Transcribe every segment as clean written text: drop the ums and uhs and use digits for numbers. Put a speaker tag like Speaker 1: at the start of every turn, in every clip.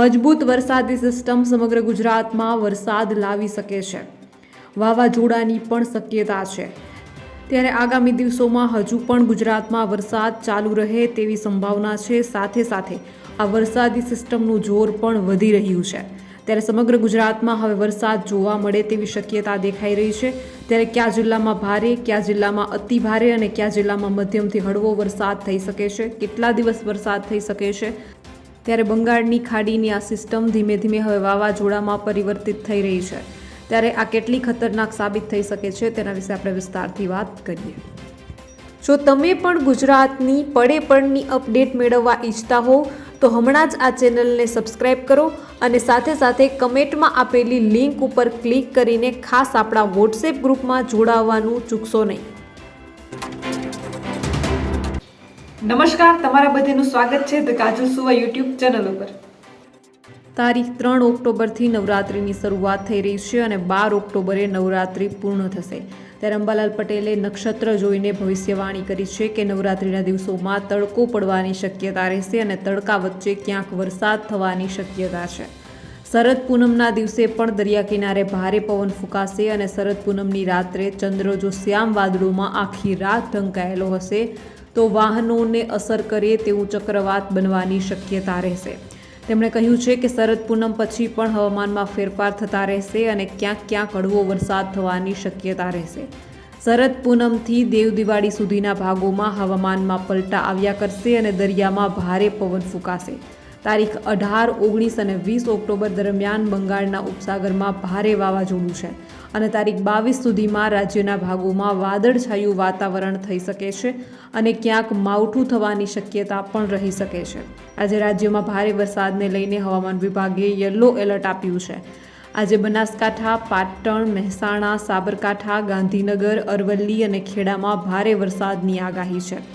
Speaker 1: મજબૂત વરસાદી સિસ્ટમ સમગ્ર ગુજરાતમાં વરસાદ લાવી શકે છે. વાવાઝોડાની પણ શક્યતા છે. ત્યારે આગામી દિવસોમાં હજુ પણ ગુજરાતમાં વરસાદ ચાલુ રહે તેવી સંભાવના છે. સાથે સાથે આ વરસાદી સિસ્ટમનું જોર પણ વધી રહ્યું છે. ત્યારે સમગ્ર ગુજરાતમાં હવે વરસાદ જોવા મળે તેવી શક્યતા દેખાઈ રહી છે. ત્યારે કયા જિલ્લામાં ભારે, કયા જિલ્લામાં અતિ ભારે અને કયા જિલ્લામાં મધ્યમથી હળવો વરસાદ થઈ શકે છે, કેટલા દિવસ વરસાદ થઈ શકે છે. ત્યારે બંગાળની ખાડીની આ સિસ્ટમ ધીમે ધીમે હવે વાવાઝોડામાં પરિવર્તિત થઈ રહી છે. ત્યારે આ કેટલી ખતરનાક સાબિત થઈ શકે છે તેના વિશે આપણે વિસ્તારથી વાત કરીએ. જો તમે પણ ગુજરાતની પડે પડની અપડેટ મેળવવા ઈચ્છતા હો તો હમણાં જ આ ચેનલને સબસ્ક્રાઇબ કરો અને સાથે સાથે કમેન્ટમાં આપેલી લિંક ઉપર ક્લિક કરીને ખાસ આપણા વોટ્સએપ ગ્રુપમાં જોડાવવાનું ચૂકશો નહીં. નમસ્કાર, તમારા બધાનું સ્વાગત છે ધ કાજલ સુવા યુટ્યુબ ચેનલ ઉપર. તારીખ 3 ઓક્ટોબરથી નવરાત્રિની શરૂઆત થઈ રહી છે અને 12 ઓક્ટોબરે નવરાત્રિ પૂર્ણ થશે. ત્યારે અંબાલાલ પટેલે નક્ષત્ર જોઈને ભવિષ્યવાણી કરી છે કે નવરાત્રિના દિવસોમાં તડકો પડવાની શક્યતા રહેશે અને તડકા વચ્ચે ક્યાંક વરસાદ થવાની શક્યતા છે. શરદ પૂનમના દિવસે પણ દરિયા કિનારે ભારે પવન ફૂંકાશે અને શરદ પૂનમની રાત્રે ચંદ્ર જો શ્યામ વાદળોમાં આખી રાત ઢંકાયેલો હશે તો વાહનોને અસર કરે તેવું ચક્રવાત બનવાની શક્યતા રહેશે. તેમણે કહ્યું છે કે શરદ પૂનમ પછી પણ હવામાનમાં ફેરફાર થતા રહેશે અને ક્યાંક ક્યાંક હળવો વરસાદ થવાની શક્યતા રહેશે. શરદ પૂનમથી દેવ દિવાળી સુધીના ભાગોમાં હવામાનમાં પલટા આવ્યા કરશે અને દરિયામાં ભારે પવન ફૂંકાશે. તારીખ 18, 19 અને 20 ઓક્ટોબર દરમિયાન બંગાળના ઉપસાગરમાં ભારે વાવાઝોડું છે અને તારીખ 22 સુધીમાં રાજ્યના ભાગોમાં વાદળછાયું વાતાવરણ થઈ શકે છે અને ક્યાંક માવઠું થવાની શક્યતા પણ રહી શકે છે. આજે રાજ્યમાં ભારે વરસાદને લઈને હવામાન વિભાગે યલો એલર્ટ આપ્યું છે. આજે બનાસકાંઠા, પાટણ, મહેસાણા, સાબરકાંઠા, ગાંધીનગર, અરવલ્લી અને ખેડામાં ભારે વરસાદની આગાહી છે.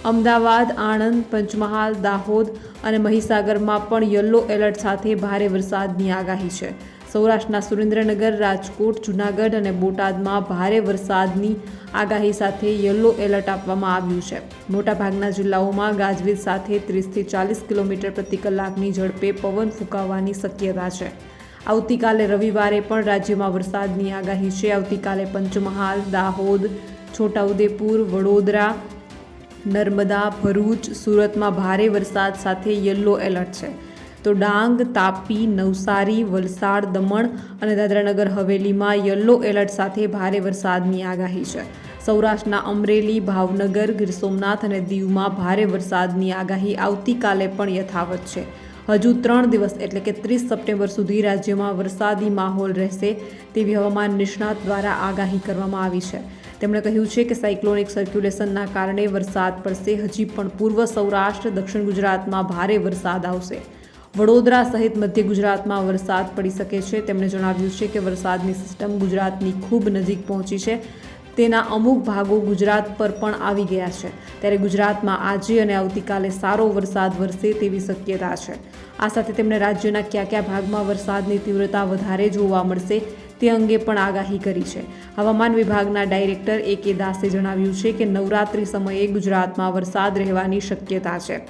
Speaker 1: અમદાવાદ, આણંદ, પંચમહાલ, દાહોદ અને મહીસાગરમાં પણ યલો એલર્ટ સાથે ભારે વરસાદની આગાહી છે. સૌરાષ્ટ્રના સુરેન્દ્રનગર, રાજકોટ, જૂનાગઢ અને બોટાદમાં ભારે વરસાદની આગાહી સાથે યલો એલર્ટ આપવામાં આવ્યું છે. મોટાભાગના જિલ્લાઓમાં ગાજવીજ સાથે 30થી 40 કિલોમીટર પ્રતિ કલાકની ઝડપે પવન ફૂંકાવાની શક્યતા છે. આવતીકાલે રવિવારે પણ રાજ્યમાં વરસાદની આગાહી છે. આવતીકાલે પંચમહાલ, દાહોદ, છોટાઉદેપુર, વડોદરા, નર્મદા, ભરૂચ, સુરતમાં ભારે વરસાદ સાથે યલો એલર્ટ છે. તો ડાંગ, તાપી, નવસારી, વલસાડ, દમણ અને દાદરાનગર હવેલીમાં યલો એલર્ટ સાથે ભારે વરસાદની આગાહી છે. સૌરાષ્ટ્રના અમરેલી, ભાવનગર, ગીર સોમનાથ અને દીવમાં ભારે વરસાદની આગાહી આવતીકાલે પણ યથાવત છે. હજુ 3 દિવસ એટલે કે 30 સપ્ટેમ્બર સુધી રાજ્યમાં વરસાદી માહોલ રહેશે તેવી હવામાન નિષ્ણાત દ્વારા આગાહી કરવામાં આવી છે. તેમણે કહ્યું છે કે સાયક્લોનિક સર્ક્યુલેશનના કારણે વરસાદ પડશે. હજી પણ પૂર્વ સૌરાષ્ટ્ર, દક્ષિણ ગુજરાતમાં ભારે વરસાદ આવશે. વડોદરા સહિત મધ્ય ગુજરાતમાં વરસાદ પડી શકે છે. તેમણે જણાવ્યું છે કે વરસાદની સિસ્ટમ ગુજરાતની ખૂબ નજીક પહોંચી છે. તેના અમુક ભાગો ગુજરાત પર પણ આવી ગયા છે. ત્યારે ગુજરાતમાં આજે અને આવતીકાલે સારો વરસાદ વરસે તેવી શક્યતા છે. આ સાથે તેમણે રાજ્યના કયા કયા ભાગમાં વરસાદની તીવ્રતા વધારે જોવા મળશે તે અંગે પણ આગાહી કરી છે. હવામાન વિભાગના ડાયરેક્ટર A.K. દાસે જણાવ્યું છે કે નવરાત્રિ સમયે ગુજરાતમાં વરસાદ રહેવાની શક્યતા છે.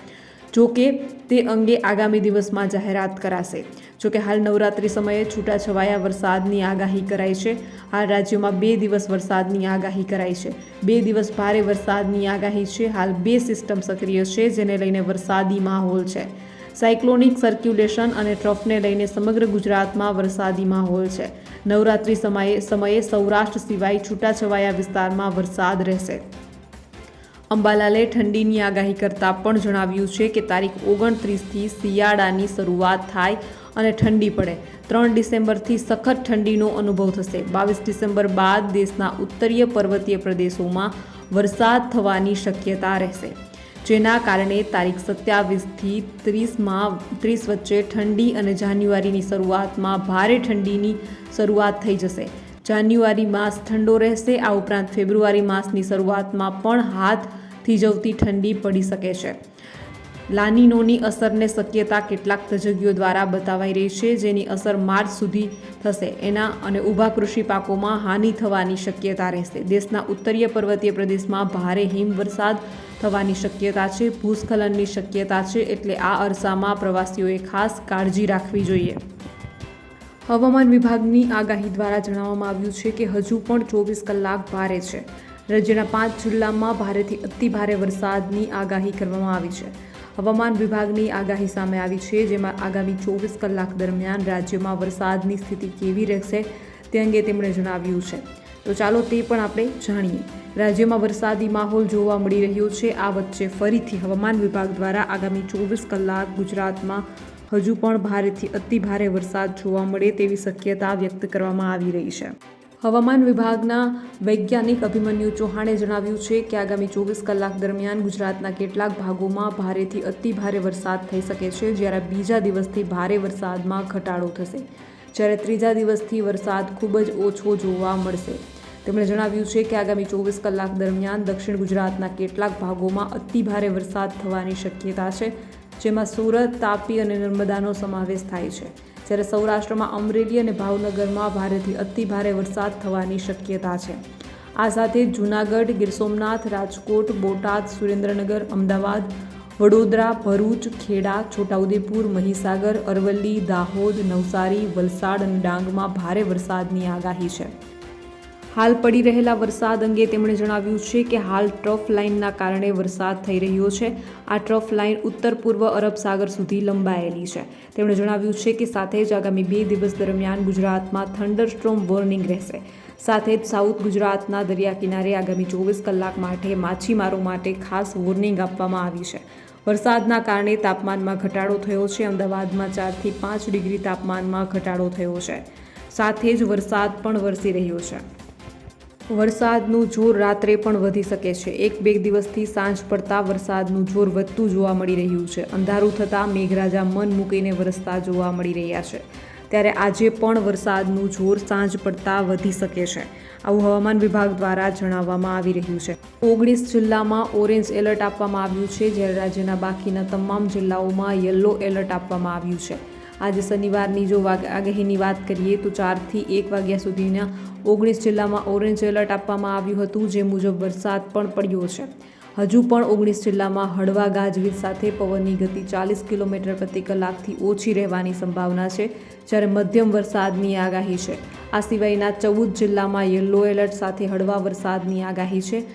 Speaker 1: જોકે તે અંગે આગામી દિવસમાં જાહેરાત કરાશે. જોકે હાલ નવરાત્રિ સમયે છૂટાછવાયા વરસાદની આગાહી કરાઈ છે. હાલ રાજ્યમાં 2 દિવસ વરસાદની આગાહી કરાઈ છે. 2 દિવસ ભારે વરસાદની આગાહી છે. હાલ 2 સિસ્ટમ સક્રિય છે જેને લઈને વરસાદી માહોલ છે. સાયક્લોનિક સર્ક્યુલેશન અને ટ્રફને લઈને સમગ્ર ગુજરાતમાં વરસાદી માહોલ છે. નવરાત્રિ સમયે સૌરાષ્ટ્ર સિવાય છૂટાછવાયા વિસ્તારમાં વરસાદ રહેશે. અંબાલાલે ઠંડીની આગાહી કરતાં પણ જણાવ્યું છે કે તારીખ 29થી શિયાળાની શરૂઆત થાય અને ઠંડી પડે. 3 ડિસેમ્બરથી સખત ઠંડીનો અનુભવ થશે. 22 ડિસેમ્બર બાદ દેશના ઉત્તરીય પર્વતીય પ્રદેશોમાં વરસાદ થવાની શક્યતા રહેશે. જેના કારણે તારીખ 27થી 30 વચ્ચે ઠંડી અને જાન્યુઆરીની શરૂઆતમાં ભારે ઠંડીની શરૂઆત થઈ જશે. જાન્યુઆરી માસ ઠંડો રહેશે. આ ઉપરાંત ફેબ્રુઆરી માસની શરૂઆતમાં પણ હાથ થીજવતી ઠંડી પડી શકે છે. લાનીનોની અસરને શક્યતા કેટલાક તજજ્ઞો દ્વારા બતાવાઈ રહી છે, જેની અસર માર્ચ સુધી થશે. એના અને ઊભા કૃષિ પાકોમાં હાનિ થવાની શક્યતા રહેશે. દેશના ઉત્તરીય પર્વતીય પ્રદેશમાં ભારે હિમવરસાદ થવાની શક્યતા છે, ભૂસ્ખલનની શક્યતા છે, એટલે આ અરસામાં પ્રવાસીઓએ ખાસ કાળજી રાખવી જોઈએ. હવામાન વિભાગની આગાહી દ્વારા જણાવવામાં આવ્યું છે કે હજુ પણ 24 કલાક ભારે છે. રાજ્યના 5 જિલ્લામાં ભારેથી અતિ ભારે વરસાદની આગાહી કરવામાં આવી છે. હવામાન વિભાગની આગાહી સામે આવી છે, જેમાં આગામી 24 કલાક દરમિયાન રાજ્યમાં વરસાદની સ્થિતિ કેવી રહેશે તે અંગે તેમણે જણાવ્યું છે. તો ચાલો તે પણ આપણે જાણીએ. રાજ્યમાં વરસાદી માહોલ જોવા મળી રહ્યો છે. આ વચ્ચે ફરીથી હવામાન વિભાગ દ્વારા આગામી 24 કલાક ગુજરાતમાં હજુ પણ ભારેથી અતિ ભારે વરસાદ જોવા મળે તેવી શક્યતા વ્યક્ત કરવામાં આવી રહી છે. હવામાન વિભાગના વૈજ્ઞાનિક અભિમન્યુ ચૌહાણે જણાવ્યું છે કે આગામી 24 કલાક દરમિયાન ગુજરાતના કેટલાક ભાગોમાં ભારેથી અતિ ભારે વરસાદ થઈ શકે છે, જ્યારે બીજા દિવસથી ભારે વરસાદમાં ઘટાડો થશે, જ્યારે ત્રીજા દિવસથી વરસાદ ખૂબ જ ઓછો જોવા મળશે. તેમણે જણાવ્યું છે કે આગામી 24 કલાક દરમિયાન દક્ષિણ ગુજરાતના કેટલાક ભાગોમાં અતિ ભારે વરસાદ થવાની શક્યતા છે, જેમાં સુરત, તાપી અને નર્મદાનો સમાવેશ થાય છે, જ્યારે સૌરાષ્ટ્રમાં અમરેલી અને ભાવનગરમાં ભારેથી અતિ ભારે વરસાદ થવાની શક્યતા છે. આ સાથે જૂનાગઢ, ગીર સોમનાથ, રાજકોટ, બોટાદ, સુરેન્દ્રનગર, અમદાવાદ, વડોદરા, ભરૂચ, ખેડા, છોટાઉદેપુર, મહીસાગર, અરવલ્લી, દાહોદ, નવસારી, વલસાડ અને ડાંગમાં ભારે વરસાદની આગાહી છે. હાલ પડી રહેલા વરસાદ અંગે તેમણે જણાવ્યું છે કે હાલ ટ્રફ લાઇનના કારણે વરસાદ થઈ રહ્યો છે. આ ટ્રફ લાઇન ઉત્તર પૂર્વ અરબ સાગર સુધી લંબાયેલી છે. તેમણે જણાવ્યું છે કે સાથે જ આગામી 2 દિવસ દરમિયાન ગુજરાતમાં થંડરસ્ટોર્મ વોર્નિંગ રહેશે. સાથે જ સાઉથ ગુજરાતના દરિયા કિનારે આગામી 24 કલાક માટે માછીમારો માટે ખાસ વોર્નિંગ આપવામાં આવી છે. વરસાદના કારણે તાપમાનમાં ઘટાડો થયો છે. અમદાવાદમાં 4 થી 5 ડિગ્રી તાપમાનમાં ઘટાડો થયો છે. સાથે જ વરસાદ પણ વરસી રહ્યો છે. વરસાદનું જોર રાત્રે પણ વધી શકે છે. 1-2 દિવસથી સાંજ પડતા વરસાદનું જોર વધતું જોવા મળી રહ્યું છે. અંધારું થતાં મેઘરાજા મન મૂકીને વરસતા જોવા મળી રહ્યા છે. ત્યારે આજે પણ વરસાદનું જોર સાંજ પડતા વધી શકે છે, આવું હવામાન વિભાગ દ્વારા જણાવવામાં આવી રહ્યું છે. 19 જિલ્લામાં ઓરેન્જ એલર્ટ આપવામાં આવ્યું છે, જ્યારે રાજ્યના બાકીના તમામ જિલ્લાઓમાં યલો એલર્ટ આપવામાં આવ્યું છે. આજે શનિવારની જો આગાહીની વાત કરીએ તો 4 થી 1 વાગ્યા સુધીના 19 જિલ્લામાં ઓરેન્જ એલર્ટ આપવામાં આવ્યું હતું, જે મુજબ વરસાદ પણ પડ્યો છે. હજુ પણ 19 જિલ્લામાં હળવા ગાજવીજ સાથે પવનની ગતિ 40 કિલોમીટર પ્રતિ કલાકથી ઓછી રહેવાની સંભાવના છે, જ્યારે મધ્યમ વરસાદની આગાહી છે. આ સિવાયના 14 જિલ્લામાં યલો એલર્ટ સાથે હળવા વરસાદની આગાહી છે.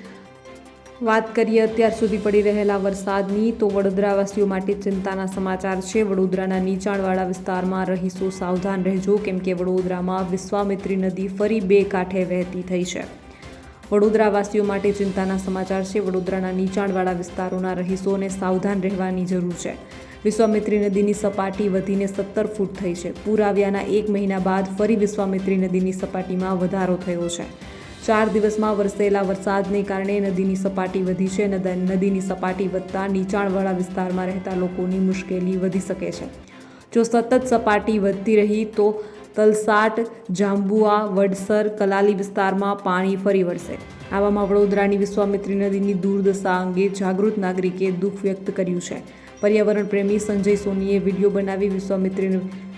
Speaker 1: વાત કરીએ અત્યાર સુધી પડી રહેલા વરસાદની, તો વડોદરાવાસીઓ માટે ચિંતાના સમાચાર છે. વડોદરાના નીચાણવાળા વિસ્તારમાં રહીશો સાવધાન રહેજો, કેમ કે વડોદરામાં વિશ્વામિત્રી નદી ફરી 2 કાંઠે વહેતી થઈ છે. વડોદરાવાસીઓ માટે ચિંતાના સમાચાર છે. વડોદરાના નીચાણવાળા વિસ્તારોના રહીશોને સાવધાન રહેવાની જરૂર છે. વિશ્વામિત્રી નદીની સપાટી વધીને 17 ફૂટ થઈ છે. પૂર આવ્યાના 1 મહિના બાદ ફરી વિશ્વામિત્રી નદીની સપાટીમાં વધારો થયો છે. 4 દિવસમાં વરસેલા વરસાદને કારણે નદીની સપાટી વધી છે. નદીની સપાટી વધતા નીચાણવાળા વિસ્તારમાં રહેતા લોકોની મુશ્કેલી વધી શકે છે. જો સતત સપાટી વધતી રહી તો તલસાટ, જાંબુઆ, વડસર, કલાલી વિસ્તારમાં પાણી ફરી વળશે. આવામાં વડોદરાની વિશ્વામિત્રી નદીની દુર્દશા અંગે જાગૃત નાગરિકે દુઃખ વ્યક્ત કર્યું છે. પર્યાવરણ પ્રેમી સંજય સોનીએ વિડીયો બનાવી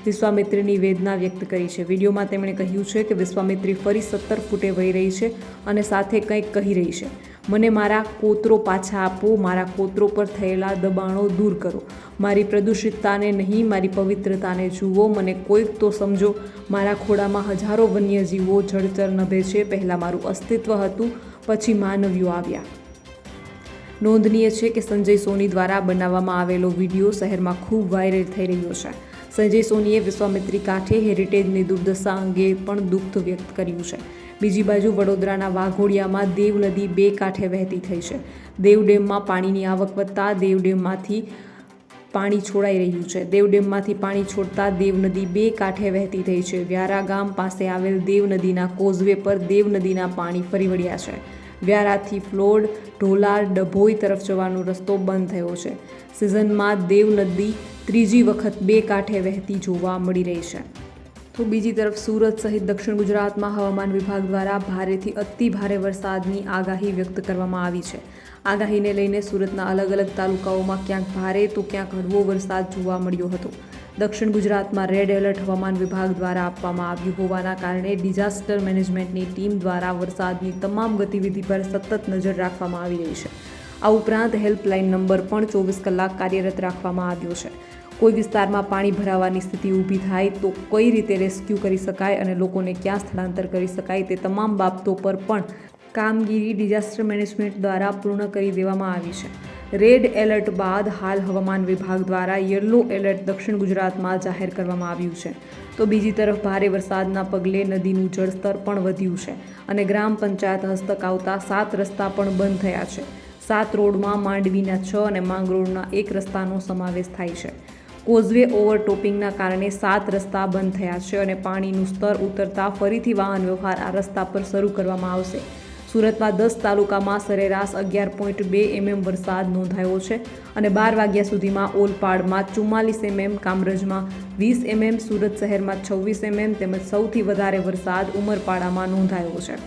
Speaker 1: વિશ્વામિત્રીની વેદના વ્યક્ત કરી છે. વિડીયોમાં તેમણે કહ્યું છે કે વિશ્વામિત્રી ફરી 17 ફૂટે વહી રહી છે અને સાથે કંઈક કહી રહી છે. મને મારા કોતરો પાછા આપો, મારા કોતરો પર થયેલા દબાણો દૂર કરો, મારી પ્રદૂષિતતાને નહીં, મારી પવિત્રતાને જુઓ, મને કોઈક તો સમજો. મારા ખોળામાં હજારો વન્યજીવો જળચર નભે છે. પહેલાં મારું અસ્તિત્વ હતું, પછી માનવીઓ આવ્યા. નોંધનીય છે કે સંજય સોની દ્વારા બનાવવામાં આવેલો વિડીયો શહેરમાં ખૂબ વાયરલ થઈ રહ્યો છે. સંજય સોનીએ વિશ્વામિત્રી કાંઠે હેરિટેજની દુર્દશા અંગે પણ દુઃખ વ્યક્ત કર્યું છે. બીજી બાજુ વડોદરાના વાઘોડિયામાં દેવ નદી 2 કાંઠે વહેતી થઈ છે. દેવ ડેમમાં પાણીની આવક વધતા દેવ ડેમમાંથી પાણી છોડાઈ રહ્યું છે. દેવ ડેમમાંથી પાણી છોડતા દેવ નદી 2 કાંઠે વહેતી થઈ છે. વ્યારા ગામ પાસે આવેલ દેવ નદીના કોઝવે પર દેવ નદીના પાણી ફરી વળ્યા છે. વ્યારાથી ફ્લોડ, ઢોલાર, ડભોઈ તરફ જવાનો રસ્તો બંધ થયો છે. સિઝનમાં દેવ નદી ત્રીજી વખત 2 કાંઠે વહેતી જોવા મળી રહી છે. તો બીજી તરફ સુરત સહિત દક્ષિણ ગુજરાતમાં હવામાન વિભાગ દ્વારા ભારેથી અતિ ભારે વરસાદની આગાહી વ્યક્ત કરવામાં આવી છે. આગાહીને લઈને સુરતના અલગ અલગ તાલુકાઓમાં ક્યાંક ભારે તો ક્યાંક હળવો વરસાદ જોવા મળ્યો હતો. દક્ષિણ ગુજરાતમાં રેડ એલર્ટ હવામાન વિભાગ દ્વારા આપવામાં આવ્યું હોવાના કારણે ડિઝાસ્ટર મેનેજમેન્ટની ટીમ દ્વારા વરસાદની તમામ ગતિવિધિ પર સતત નજર રાખવામાં આવી રહી છે. આ ઉપરાંત હેલ્પલાઇન નંબર પણ 24 કલાક કાર્યરત રાખવામાં આવ્યો છે. કોઈ વિસ્તારમાં પાણી ભરાવાની સ્થિતિ ઊભી થાય તો કઈ રીતે રેસ્ક્યુ કરી શકાય અને લોકોને ક્યાં સ્થળાંતર કરી શકાય તે તમામ બાબતો પર પણ કામગીરી ડિઝાસ્ટર મેનેજમેન્ટ દ્વારા પૂર્ણ કરી દેવામાં આવી છે. રેડ એલર્ટ બાદ હાલ હવામાન વિભાગ દ્વારા યલો એલર્ટ દક્ષિણ ગુજરાતમાં જાહેર કરવામાં આવ્યું છે. તો બીજી તરફ ભારે વરસાદના પગલે નદીનું જળસ્તર પણ વધ્યું છે અને ગ્રામ પંચાયત હસ્તક આવતા 7 રસ્તા પણ બંધ થયા છે. 7 રોડમાં માંડવીના 6 અને માંગરોળના 1 રસ્તાનો સમાવેશ થાય છે. કોઝવે ઓવરટોપિંગના કારણે 7 રસ્તા બંધ થયા છે અને પાણીનું સ્તર ઉતરતા ફરીથી વાહન વ્યવહાર આ રસ્તા પર શરૂ કરવામાં આવશે. સુરતમાં 10 તાલુકામાં સરેરાશ 11.2 mm વરસાદ નોંધાયો છે અને 12 વાગ્યા સુધીમાં ઓલપાડમાં 44 mm, કામરજમાં 20 mm, સુરત શહેરમાં 26 mm તેમજ સૌથી વધારે વરસાદ ઉમરપાડામાં નોંધાયો છે.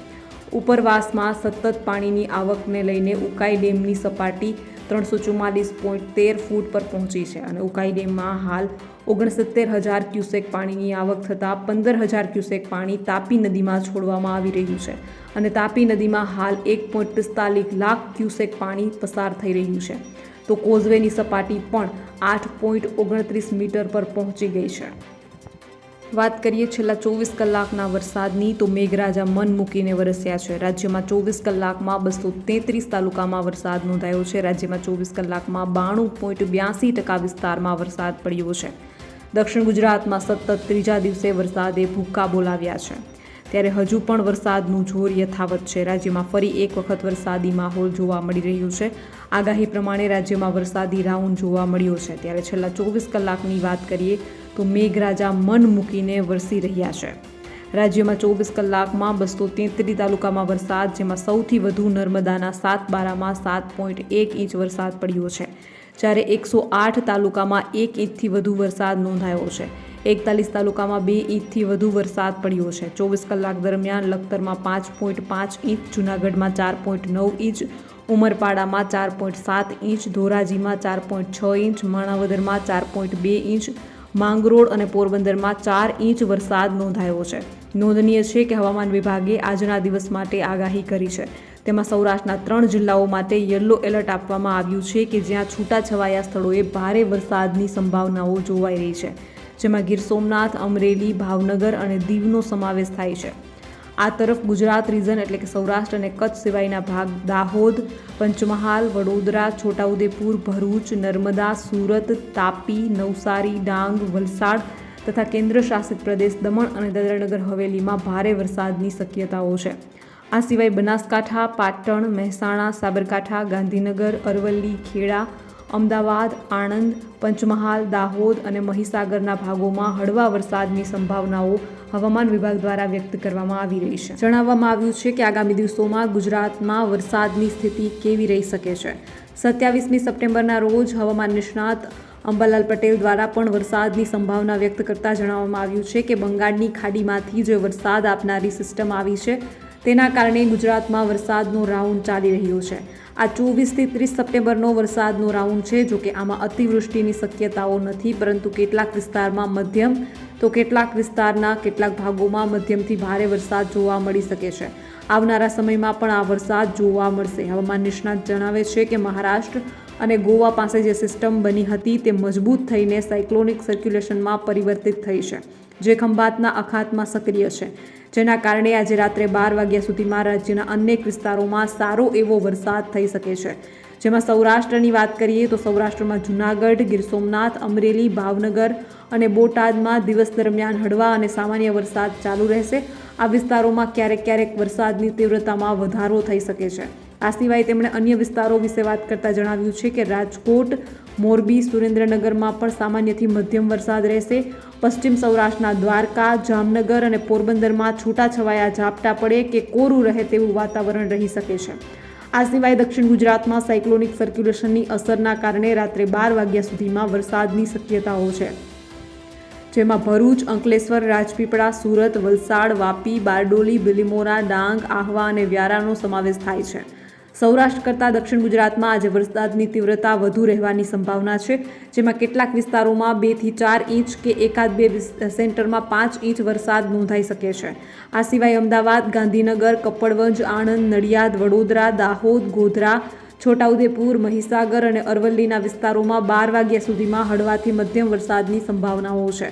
Speaker 1: ઉપરવાસમાં સતત પાણીની આવકને લઈને ઉકાઈ ડેમની સપાટી 344.13 ફૂટ પર પહોંચી છે અને ઉકાઈ ડેમમાં હાલ 69,000 ક્યુસેક પાણીની આવક થતાં 15,000 ક્યુસેક પાણી તાપી નદીમાં છોડવામાં આવી રહ્યું છે અને તાપી નદીમાં હાલ 1.45 લાખ ક્યુસેક પાણી પસાર થઈ રહ્યું છે. તો કોઝવેની સપાટી પણ 8.29 મીટર પર પહોંચી ગઈ છે. વાત કરીએ છેલ્લા 24 કલાકના વરસાદની તો મેઘરાજા મન મૂકીને વરસ્યા છે. રાજ્યમાં 24 કલાકમાં 233 તાલુકામાં વરસાદ નોંધાયો છે. રાજ્યમાં 24 કલાકમાં 92.82% વિસ્તારમાં વરસાદ પડ્યો છે. દક્ષિણ ગુજરાતમાં સતત ત્રીજા દિવસે વરસાદે ભૂક્કા બોલાવ્યા છે ત્યારે હજુ પણ વરસાદનું જોર યથાવત છે. રાજ્યમાં ફરી એક વખત વરસાદી માહોલ જોવા મળી રહ્યું છે. આગાહી પ્રમાણે રાજ્યમાં વરસાદી રાઉન્ડ જોવા મળ્યો છે ત્યારે છેલ્લા 24 કલાકની વાત કરીએ તો મેઘરાજા મન મૂકીને વરસી રહ્યા છે. રાજ્યમાં 24 કલાકમાં 233 તાલુકામાં વરસાદ, જેમાં સૌથી વધુ નર્મદાના સાતબારામાં 7.1 ઇંચ વરસાદ પડ્યો છે જ્યારે 108 તાલુકામાં 1 ઇંચથી વધુ વરસાદ નોંધાયો છે. 41 તાલુકામાં 2 ઇંચથી વધુ વરસાદ પડ્યો છે. 24 કલાક દરમિયાન લખતરમાં 5.5 ઇંચ, જૂનાગઢમાં 4.9 ઇંચ, ઉમરપાડામાં 4.7 ઇંચ, ધોરાજીમાં 4.6 ઇંચ, માણાવદરમાં 4.2 ઇંચ, માંગરોળ અને પોરબંદરમાં 4 ઇંચ વરસાદ નોંધાયો છે. નોંધનીય છે કે હવામાન વિભાગે આજના દિવસ માટે આગાહી કરી છે. તેમાં સૌરાષ્ટ્રના 3 જિલ્લાઓ માટે યલો એલર્ટ આપવામાં આવ્યું છે કે જ્યાં છૂટાછવાયા સ્થળોએ ભારે વરસાદની સંભાવનાઓ જોવાઈ રહી છે, જેમાં ગીર સોમનાથ, અમરેલી, ભાવનગર અને દીવનો સમાવેશ થાય છે. આ તરફ ગુજરાત રીજન એટલે કે સૌરાષ્ટ્ર અને કચ્છ સિવાયના ભાગ દાહોદ, પંચમહાલ, વડોદરા, છોટાઉદેપુર, ભરૂચ, નર્મદા, સુરત, તાપી, નવસારી, ડાંગ, વલસાડ તથા કેન્દ્ર શાસિત પ્રદેશ દમણ અને દાદરાનગર હવેલીમાં ભારે વરસાદની શક્યતાઓ છે. આ સિવાય બનાસકાંઠા, પાટણ, મહેસાણા, સાબરકાંઠા, ગાંધીનગર, અરવલ્લી, ખેડા, અમદાવાદ, આણંદ, પંચમહાલ, દાહોદ અને મહીસાગરના ભાગોમાં હળવા વરસાદની સંભાવનાઓ હવામાન વિભાગ દ્વારા વ્યક્ત કરવામાં આવી રહી છે. જણાવવામાં આવ્યું છે કે આગામી દિવસોમાં ગુજરાતમાં વરસાદની સ્થિતિ કેવી રહી શકે છે. 27મી સપ્ટેમ્બરના રોજ હવામાન નિષ્ણાત અંબાલાલ પટેલ દ્વારા પણ વરસાદની સંભાવના વ્યક્ત કરતા જણાવવામાં આવ્યું છે કે બંગાળની ખાડીમાંથી જે વરસાદ આપનારી સિસ્ટમ આવી છે તેના કારણે ગુજરાતમાં વરસાદનો રાઉન્ડ ચાલી રહ્યો છે. આ 24થી 30 સપ્ટેમ્બરનો વરસાદનો રાઉન્ડ છે. જોકે આમાં અતિવૃષ્ટિની શક્યતાઓ નથી, પરંતુ કેટલાક વિસ્તારમાં મધ્યમ તો કેટલાક વિસ્તારના કેટલાક ભાગોમાં મધ્યમથી ભારે વરસાદ જોવા મળી શકે છે. આવનારા સમયમાં પણ આ વરસાદ જોવા મળશે. હવામાન નિષ્ણાત જણાવે છે કે મહારાષ્ટ્ર અને ગોવા પાસે જે સિસ્ટમ બની હતી તે મજબૂત થઈને સાયક્લોનિક સર્ક્યુલેશનમાં પરિવર્તિત થઈ છે, જે ખંભાતના અખાતમાં સક્રિય છે, જેના કારણે આજે રાત્રે 12 વાગ્યા સુધીમાં રાજ્યના અનેક વિસ્તારોમાં સારો એવો વરસાદ થઈ શકે છે. જેમાં સૌરાષ્ટ્રની વાત કરીએ તો સૌરાષ્ટ્રમાં જૂનાગઢ, ગીર સોમનાથ, અમરેલી, ભાવનગર અને બોટાદમાં દિવસ દરમિયાન હળવા અને સામાન્ય વરસાદ ચાલુ રહેશે. આ વિસ્તારોમાં ક્યારેક ક્યારેક વરસાદની તીવ્રતામાં વધારો થઈ શકે છે. આ સિવાય તેમણે અન્ય વિસ્તારો વિશે વાત કરતા જણાવ્યું છે કે રાજકોટ, મોરબી, સુરેન્દ્રનગરમાં પણ સામાન્યથી મધ્યમ વરસાદ રહેશે. પશ્ચિમ સૌરાષ્ટ્રના દ્વારકા, જામનગર અને પોરબંદરમાં છૂટાછવાયા ઝાપટા પડે કે કોરું રહે તેવું વાતાવરણ રહી શકે છે. આ સિવાય દક્ષિણ ગુજરાતમાં સાયક્લોનિક સર્ક્યુલેશનની અસરના કારણે રાત્રે 12 વાગ્યા સુધીમાં વરસાદની શક્યતાઓ છે, જેમાં ભરૂચ, અંકલેશ્વર, રાજપીપળા, સુરત, વલસાડ, વાપી, બારડોલી, બિલીમોરા, ડાંગ, આહવા અને વ્યારાનો સમાવેશ થાય છે. સૌરાષ્ટ્ર કરતાં દક્ષિણ ગુજરાતમાં આજે વરસાદની તીવ્રતા વધુ રહેવાની સંભાવના છે, જેમાં કેટલાક વિસ્તારોમાં 2 થી 4 ઇંચ કે એકાદ બે સેન્ટરમાં 5 ઇંચ વરસાદ નોંધાઈ શકે છે. આ સિવાય અમદાવાદ, ગાંધીનગર, કપડવંજ, આણંદ, નડિયાદ, વડોદરા, દાહોદ, ગોધરા, છોટાઉદેપુર, મહીસાગર અને અરવલ્લીના વિસ્તારોમાં 12 વાગ્યા સુધીમાં હળવાથી મધ્યમ વરસાદની સંભાવનાઓ છે.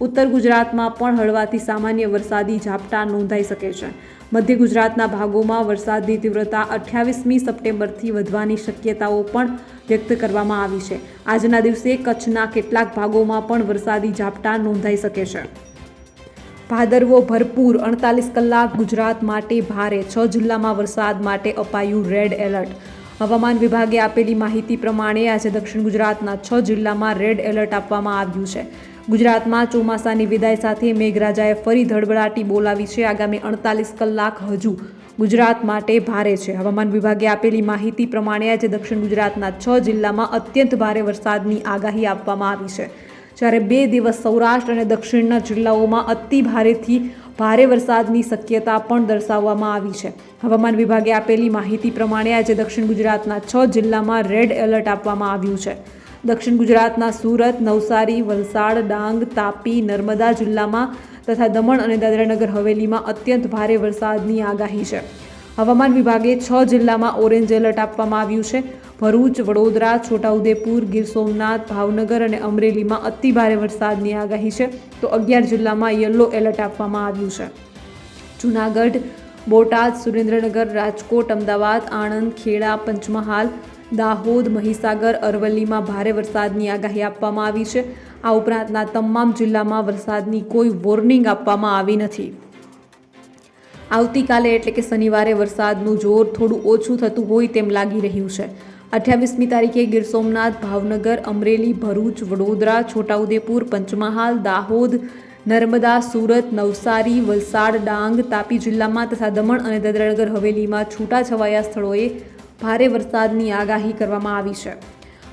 Speaker 1: ઉત્તર ગુજરાતમાં પણ હળવાથી સામાન્ય વરસાદી ઝાપટા નોંધાઈ શકે છે. મધ્ય ગુજરાતના ભાગોમાં વરસાદની તીવ્રતા 28મી સપ્ટેમ્બરથી વધવાની શક્યતાઓ પણ વ્યક્ત કરવામાં આવી છે. આજના દિવસે કચ્છના કેટલાક ભાગોમાં પણ વરસાદી ઝાપટા નોંધાઈ શકે છે. ભાદરવો ભરપૂર 48 કલાક ગુજરાત માટે ભારે. 6 જિલ્લામાં વરસાદ માટે અપાયું રેડ એલર્ટ. હવામાન વિભાગે આપેલી માહિતી પ્રમાણે આજે દક્ષિણ ગુજરાતના 6 જિલ્લામાં રેડ એલર્ટ આપવામાં આવ્યું છે. ગુજરાતમાં ચોમાસાની વિદાય સાથે મેઘરાજાએ ફરી ધડબડાટી બોલાવી છે. આગામી 48 કલાક હજુ ગુજરાત માટે ભારે છે. હવામાન વિભાગે આપેલી માહિતી પ્રમાણે આજે દક્ષિણ ગુજરાતના 6 જિલ્લામાં અત્યંત ભારે વરસાદની આગાહી આપવામાં આવી છે. જ્યારે 2 દિવસ સૌરાષ્ટ્ર અને દક્ષિણના જિલ્લાઓમાં અતિ ભારેથી ભારે વરસાદની શક્યતા પણ દર્શાવવામાં આવી છે. હવામાન વિભાગે આપેલી માહિતી પ્રમાણે આજે દક્ષિણ ગુજરાતના 6 જિલ્લામાં રેડ એલર્ટ આપવામાં આવ્યું છે. દક્ષિણ ગુજરાતના સુરત, નવસારી, વલસાડ, ડાંગ, તાપી, નર્મદા જિલ્લામાં તથા દમણ અને દાદરાનગર હવેલીમાં અત્યંત ભારે વરસાદની આગાહી છે. હવામાન વિભાગે 6 જિલ્લામાં ઓરેન્જ એલર્ટ આપવામાં આવ્યું છે. ભરૂચ, વડોદરા, છોટાઉદેપુર, ગીર સોમનાથ, ભાવનગર અને અમરેલીમાં અતિ ભારે વરસાદની આગાહી છે, તો 11 જિલ્લામાં યલો એલર્ટ આપવામાં આવ્યું છે. જૂનાગઢ, બોટાદ, સુરેન્દ્રનગર, રાજકોટ, અમદાવાદ, આણંદ, ખેડા, પંચમહાલ, દાહોદ, મહીસાગર, અરવલ્લીમાં ભારે વરસાદની આગાહી આપવામાં આવી છે. આ ઉપરાંતના તમામ જિલ્લામાં વરસાદની કોઈ વોર્નિંગ આપવામાં આવી નથી. આવતીકાલે એટલે કે શનિવારે વરસાદનું જોર થોડું ઓછું થતું હોય તેમ લાગી રહ્યું છે. 28મી તારીખે ગીર સોમનાથ, ભાવનગર, અમરેલી, ભરૂચ, વડોદરા, છોટાઉદેપુર, પંચમહાલ, દાહોદ, નર્મદા, સુરત, નવસારી, વલસાડ, ડાંગ, તાપી જિલ્લામાં તથા દમણ અને દાદરાનગર હવેલીમાં છૂટાછવાયા સ્થળોએ ભારે વરસાદની આગાહી કરવામાં આવી છે.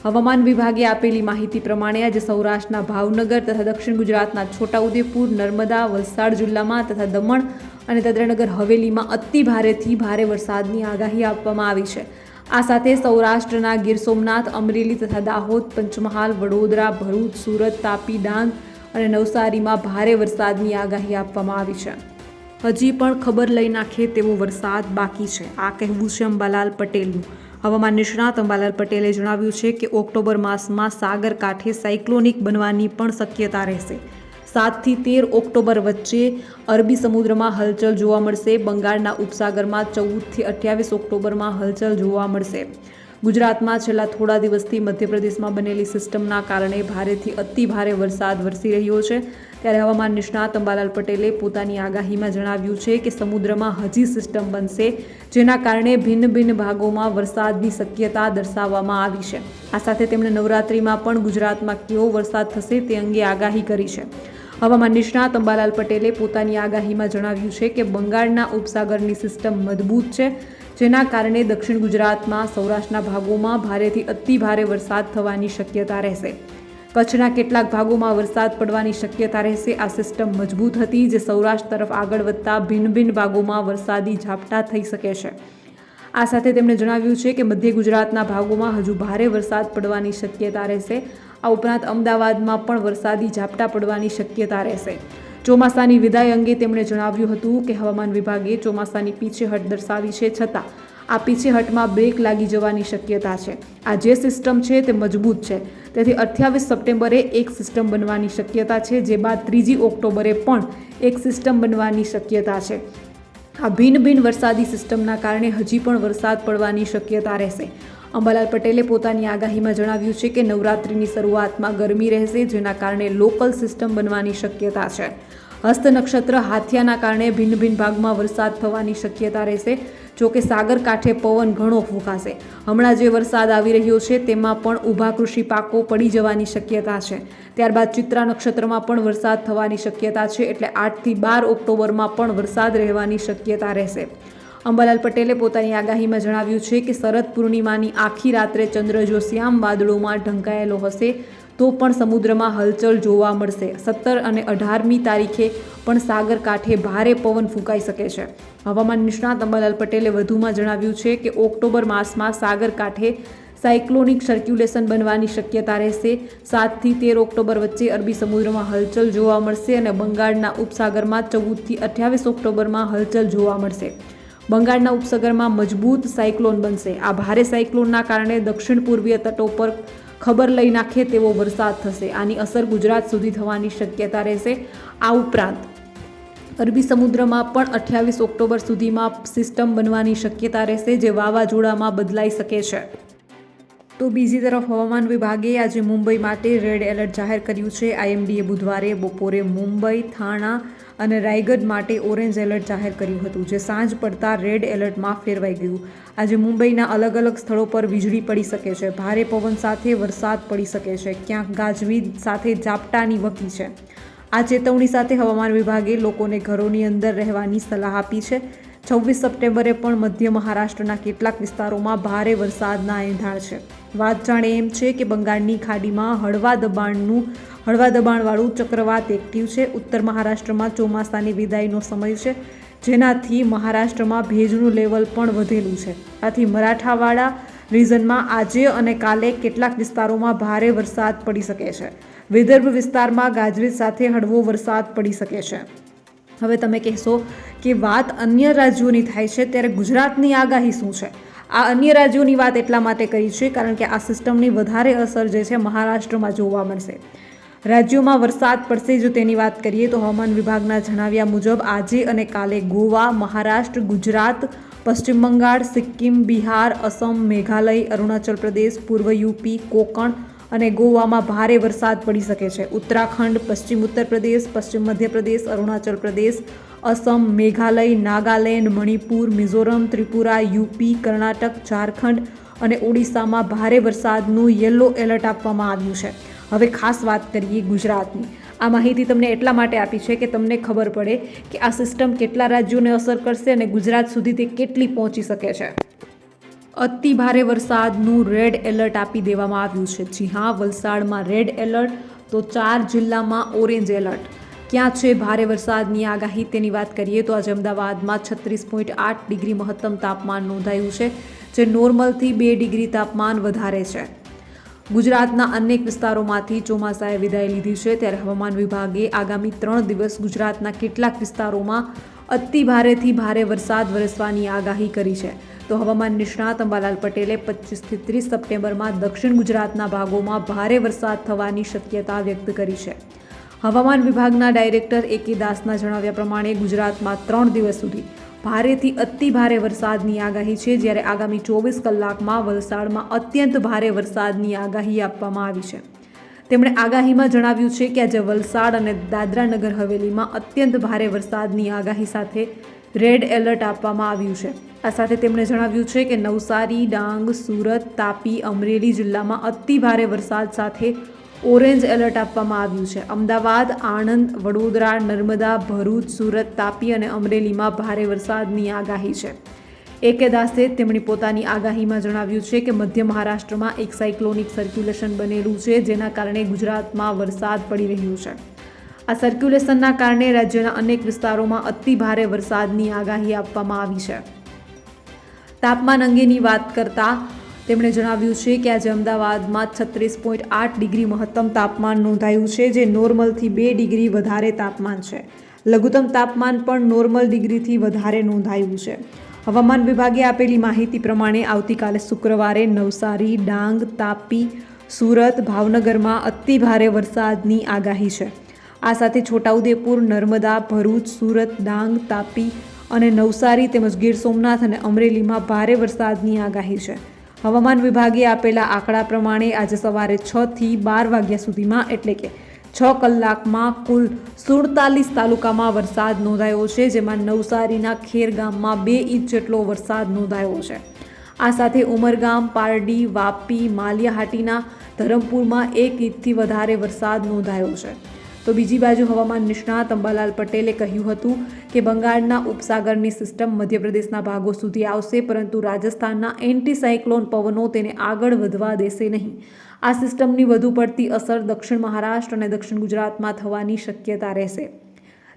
Speaker 1: હવામાન વિભાગે આપેલી માહિતી પ્રમાણે આજે સૌરાષ્ટ્રના ભાવનગર તથા દક્ષિણ ગુજરાતના છોટાઉદેપુર, નર્મદા, વલસાડ જિલ્લામાં તથા દમણ અને દાદરાનગર હવેલીમાં અતિ ભારેથી ભારે વરસાદની આગાહી આપવામાં આવી છે. આ સાથે સૌરાષ્ટ્રના ગીર સોમનાથ, અમરેલી તથા દાહોદ, પંચમહાલ, વડોદરા, ભરૂચ, સુરત, તાપી, ડાંગ અને નવસારીમાં ભારે વરસાદની આગાહી આપવામાં આવી છે. હજી પણ ખબર લઈ નાખે તેવો વરસાદ બાકી છે. આ કહેવું છે અંબાલાલ પટેલનું. હવામાન નિષ્ણાત અંબાલાલ પટેલે જણાવ્યું છે કે ઓક્ટોબર માસમાં સાગર કાંઠે સાયક્લોનિક બનવાની પણ શક્યતા રહેશે. 7 થી 13 ઓક્ટોબર વચ્ચે અરબી સમુદ્રમાં હલચલ જોવા મળશે. બંગાળના ઉપસાગરમાં 14 થી 28 ઓક્ટોબરમાં હલચલ જોવા મળશે. ગુજરાતમાં છેલ્લા થોડા દિવસથી મધ્યપ્રદેશમાં બનેલી સિસ્ટમના કારણે ભારેથી અતિ ભારે વરસાદ વરસી રહ્યો છે. ત્યારે હવામાન નિષ્ણાત અંબાલાલ પટેલે પોતાની આગાહીમાં જણાવ્યું છે કે સમુદ્રમાં હજી સિસ્ટમ બનશે, જેના કારણે ભિન્ન ભિન્ન ભાગોમાં વરસાદની શક્યતા દર્શાવવામાં આવી છે. આ સાથે તેમણે નવરાત્રિમાં પણ ગુજરાતમાં કેવો વરસાદ થશે તે અંગે આગાહી કરી છે. હવામાન નિષ્ણાત અંબાલાલ પટેલે પોતાની આગાહીમાં જણાવ્યું છે કે બંગાળના ઉપસાગરની સિસ્ટમ મજબૂત છે, જેના કારણે દક્ષિણ ગુજરાતમાં સૌરાષ્ટ્રના ભાગોમાં ભારેથી અતિ ભારે વરસાદ થવાની શક્યતા રહેશે. કચ્છના કેટલાક ભાગોમાં વરસાદ પડવાની શક્યતા રહેશે. આ સિસ્ટમ મજબૂત હતી, જે સૌરાષ્ટ્ર તરફ આગળ વધતા ભિન્ન ભિન્ન ભાગોમાં વરસાદી ઝાપટા થઈ શકે છે. આ સાથે તેમણે જણાવ્યું છે કે મધ્ય ગુજરાતના ભાગોમાં હજુ ભારે વરસાદ પડવાની શક્યતા રહેશે. આ ઉપરાંત અમદાવાદમાં પણ વરસાદી ઝાપટા પડવાની શક્યતા રહેશે. ચોમાસાની વિદાય અંગે તેમણે જણાવ્યું હતું કે હવામાન વિભાગે ચોમાસાની પીછેહટ દર્શાવી છે, છતાં આ પીછેહટમાં બ્રેક લાગી જવાની શક્યતા છે. આ જે સિસ્ટમ છે તે મજબૂત છે, તેથી 28 સપ્ટેમ્બરે એક સિસ્ટમ બનવાની શક્યતા છે, જે બાદ 3 ઓક્ટોબરે પણ એક સિસ્ટમ બનવાની શક્યતા છે. આ ભિન્ન ભિન્ન વરસાદી સિસ્ટમના કારણે હજી પણ વરસાદ પડવાની શક્યતા રહેશે. અંબાલાલ પટેલે પોતાની આગાહીમાં જણાવ્યું છે કે નવરાત્રિની શરૂઆતમાં ગરમી રહેશે, જેના કારણે લોકલ સિસ્ટમ બનવાની શક્યતા છે. હસ્ત નક્ષત્ર હાથિયાના કારણે ભિન્ન ભિન્ન ભાગમાં વરસાદ થવાની શક્યતા રહેશે. જોકે સાગર કાંઠે પવન ઘણો ફૂંકાશે. હમણાં જે વરસાદ આવી રહ્યો છે તેમાં પણ ઊભા કૃષિ પાકો પડી જવાની શક્યતા છે. ત્યારબાદ ચિત્રા નક્ષત્રમાં પણ વરસાદ થવાની શક્યતા છે, એટલે 8 થી 12 ઓક્ટોબરમાં પણ વરસાદ રહેવાની શક્યતા રહેશે. અંબાલાલ પટેલે પોતાની આગાહીમાં જણાવ્યું છે કે શરદ પૂર્ણિમાની આખી રાત્રે ચંદ્ર જો શ્યામ વાદળોમાં ઢંકાયેલો હશે તો પણ સમુદ્રમાં હલચલ જોવા મળશે. 17 અને 18મી તારીખે પણ સાગર કાંઠે ભારે પવન ફૂંકાઈ શકે છે. હવામાન નિષ્ણાત અંબાલાલ પટેલે વધુમાં જણાવ્યું છે કે ઓક્ટોબર માસમાં સાગર કાંઠે સાયક્લોનિક સર્ક્યુલેશન બનવાની શક્યતા રહેશે. 7 થી 13 ઓક્ટોબર વચ્ચે અરબી સમુદ્રમાં હલચલ જોવા મળશે અને બંગાળના ઉપસાગરમાં 14 થી 28 ઓક્ટોબરમાં હલચલ જોવા મળશે. બંગાળના ઉપસાગરમાં મજબૂત સાયક્લોન બનશે. આ ભારે સાયક્લોનના કારણે દક્ષિણ પૂર્વીય તટો પર ખબર લઈ નાખે તેવો વરસાદ થશે. આની અસર ગુજરાત સુધી થવાની શક્યતા રહેશે. આ ઉપરાંત અરબી સમુદ્રમાં પણ 28 ઓક્ટોબર સુધીમાં સિસ્ટમ બનવાની શક્યતા રહેશે, જે વાવાઝોડામાં બદલાઈ શકે છે. તો બીજી તરફ હવામાન વિભાગે આજે મુંબઈ માટે રેડ એલર્ટ જાહેર કર્યું છે. આઈએમડીએ બુધવારે બપોરે મુંબઈ, થાણા અને રાયગઢ માટે ઓરેન્જ એલર્ટ જાહેર કર્યું હતું, જે સાંજ પડતા રેડ એલર્ટમાં ફેરવાઈ ગયું. આજે મુંબઈના અલગ અલગ સ્થળો પર વીજળી પડી શકે છે, ભારે પવન સાથે વરસાદ પડી શકે છે, ક્યાંક ગાજવીજ સાથે ઝાપટાની વકી છે. આ ચેતવણી સાથે હવામાન વિભાગે લોકોને ઘરોની અંદર રહેવાની સલાહ આપી છે. 26 સપ્ટેમ્બરે પણ મધ્ય મહારાષ્ટ્રના કેટલાક વિસ્તારોમાં ભારે વરસાદના એંધાણ છે. વાત જાણે એમ છે કે બંગાળની ખાડીમાં હળવા દબાણવાળું ચક્રવાત એક્ટિવ છે. ઉત્તર મહારાષ્ટ્રમાં ચોમાસાની વિદાયનો સમય છે, જેનાથી મહારાષ્ટ્રમાં ભેજનું લેવલ પણ વધેલું છે. આથી મરાઠાવાડા રિજનમાં આજે અને કાલે કેટલાક વિસ્તારોમાં ભારે વરસાદ પડી શકે છે. વિદર્ભ વિસ્તારમાં ગાજવીજ સાથે હળવો વરસાદ પડી શકે છે. હવે તમે કહેશો કે વાત અન્ય રાજ્યોની થાય છે, ત્યારે ગુજરાતની આગાહી શું છે? આ અન્ય રાજ્યોની વાત એટલા માટે કરી છે કારણ કે આ સિસ્ટમની વધારે અસર જે છે મહારાષ્ટ્રમાં જોવા મળશે. રાજ્યોમાં વરસાદ પડશે જો તેની વાત કરીએ તો હવામાન વિભાગના જણાવ્યા મુજબ આજે અને કાલે ગોવા, મહારાષ્ટ્ર, ગુજરાત, પશ્ચિમ બંગાળ, સિક્કિમ, બિહાર, અસમ, મેઘાલય, અરુણાચલ પ્રદેશ, પૂર્વ યુપી, કોંકણ અને ગોવામાં ભારે વરસાદ પડી શકે છે. ઉત્તરાખંડ, પશ્ચિમ ઉત્તર પ્રદેશ, પશ્ચિમ મધ્યપ્રદેશ, અરુણાચલ પ્રદેશ, અસમ, મેઘાલય, નાગાલેન્ડ, મણિપુર, મિઝોરમ, ત્રિપુરા, યુપી, કર્ણાટક, ઝારખંડ અને ઓડિશામાં ભારે વરસાદનું યલો એલર્ટ આપવામાં આવ્યું છે. હવે ખાસ વાત કરીએ ગુજરાતની. આ માહિતી તમને એટલા માટે આપી છે કે તમને ખબર પડે કે આ સિસ્ટમ કેટલા રાજ્યોને અસર કરશે અને ગુજરાત સુધી તે કેટલી પહોંચી શકે છે. અતિ ભારે વરસાદનું રેડ એલર્ટ આપી દેવામાં આવ્યું છે. જી હા, વલસાડમાં રેડ એલર્ટ, તો 4 જિલ્લામાં ઓરેન્જ એલર્ટ. ક્યાં છે ભારે વરસાદની આગાહી તેની વાત કરીએ તો આજે અમદાવાદમાં 36.8 ડિગ્રી મહત્તમ તાપમાન નોંધાયું છે, જે નોર્મલથી 2 ડિગ્રી તાપમાન વધારે છે. ગુજરાતના અનેક વિસ્તારોમાંથી ચોમાસાએ વિદાય લીધી છે, ત્યારે હવામાન વિભાગે આગામી 3 દિવસ ગુજરાતના કેટલાક વિસ્તારોમાં અતિ ભારેથી ભારે વરસાદ વરસવાની આગાહી કરી છે. તો હવામાન નિષ્ણાત અંબાલાલ પટેલે 25 થી 30 સપ્ટેમ્બરમાં દક્ષિણ ગુજરાતના ભાગોમાં ભારે વરસાદ થવાની શક્યતા વ્યક્ત કરી છે. હવામાન વિભાગના ડાયરેક્ટર A.K. દાસના જણાવ્યા પ્રમાણે ગુજરાતમાં 3 દિવસ સુધી ભારેથી અતિ ભારે વરસાદની આગાહી છે, જ્યારે આગામી 24 કલાકમાં વલસાડમાં અત્યંત ભારે વરસાદની આગાહી આપવામાં આવી છે. તેમણે આગાહીમાં જણાવ્યું છે કે આજે વલસાડ અને દાદરા નગર હવેલીમાં અત્યંત ભારે વરસાદની આગાહી સાથે રેડ એલર્ટ આપવામાં આવ્યું છે. આ સાથે તેમણે જણાવ્યું છે કે નવસારી, ડાંગ, સુરત, તાપી, અમરેલી જિલ્લામાં અતિ ભારે વરસાદ સાથે ઓરેન્જ એલર્ટ આપવામાં આવ્યું છે. અમદાવાદ, આણંદ, વડોદરા, નર્મદા, ભરૂચ, સુરત, તાપી અને અમરેલીમાં ભારે વરસાદની આગાહી છે. A.K. દાસે તેમની પોતાની આગાહીમાં જણાવ્યું છે કે મધ્ય મહારાષ્ટ્રમાં એક સાયક્લોનિક સર્ક્યુલેશન બનેલું છે, જેના કારણે ગુજરાતમાં વરસાદ પડી રહ્યો છે. આ સર્ક્યુલેશનના કારણે રાજ્યના અનેક વિસ્તારોમાં અતિ ભારે વરસાદની આગાહી આપવામાં આવી છે. તાપમાન અંગેની વાત કરતા તેમણે જણાવ્યું છે કે આજે અમદાવાદમાં 36.8 ડિગ્રી મહત્તમ તાપમાન નોંધાયું છે, જે નોર્મલથી 2 ડિગ્રી વધારે તાપમાન છે. લઘુત્તમ તાપમાન પણ નોર્મલ ડિગ્રીથી વધારે નોંધાયું છે. હવામાન વિભાગે આપેલી માહિતી પ્રમાણે આવતીકાલે શુક્રવારે નવસારી, ડાંગ, તાપી, સુરત, ભાવનગરમાં અતિ ભારે વરસાદની આગાહી છે. આ સાથે છોટાઉદેપુર, નર્મદા, ભરૂચ, સુરત, ડાંગ, તાપી અને નવસારી તેમજ ગીર સોમનાથ અને અમરેલીમાં ભારે વરસાદની આગાહી છે. હવામાન વિભાગે આપેલા આંકડા પ્રમાણે આજે સવારે 6 થી 12 વાગ્યા સુધીમાં એટલે કે 6 કલાકમાં કુલ 47 તાલુકામાં વરસાદ નોંધાયો છે, જેમાં નવસારીના ખેર ગામમાં 2 ઇંચ જેટલો વરસાદ નોંધાયો છે. આ સાથે ઉમરગામ, પારડી, વાપી, માલિયાહાટીના ધરમપુરમાં 1 ઇંચથી વધારે વરસાદ નોંધાયો છે. તો બીજી બાજુ હવામાન નિષ્ણાત અંબાલાલ પટેલે કહ્યું હતું કે બંગાળના ઉપસાગરની સિસ્ટમ મધ્યપ્રદેશના ભાગો સુધી આવશે, પરંતુ રાજસ્થાનના એન્ટી સાયક્લોન પવનો તેને આગળ વધવા દેશે નહીં. આ સિસ્ટમની વધુ પડતી અસર દક્ષિણ મહારાષ્ટ્ર અને દક્ષિણ ગુજરાતમાં થવાની શક્યતા રહેશે.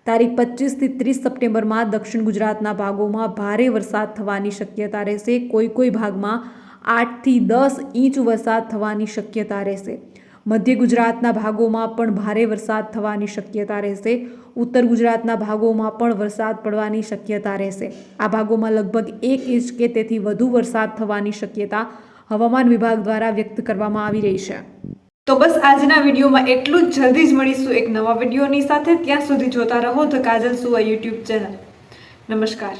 Speaker 1: તારીખ 25 થી 30 સપ્ટેમ્બરમાં દક્ષિણ ગુજરાતના ભાગોમાં ભારે વરસાદ થવાની શક્યતા રહેશે. કોઈ ભાગમાં 8 થી 10 ઇંચ વરસાદ થવાની શક્યતા રહેશે. મધ્ય ગુજરાતના ભાગોમાં પણ ભારે વરસાદ થવાની શક્યતા રહેશે. ઉત્તર ગુજરાતના ભાગોમાં પણ વરસાદ પડવાની શક્યતા રહેશે. આ ભાગોમાં લગભગ 1 ઇંચ કે તેથી વધુ વરસાદ થવાની શક્યતા હવામાન વિભાગ દ્વારા વ્યક્ત કરવામાં આવી રહી છે. તો બસ આજના વિડીયોમાં એટલું જ. જલ્દી જ મળીશું એક નવા વિડીયોની સાથે. ત્યાં સુધી જોતા રહો ધ કાજલ સુવા યુટ્યુબ ચેનલ. નમસ્કાર.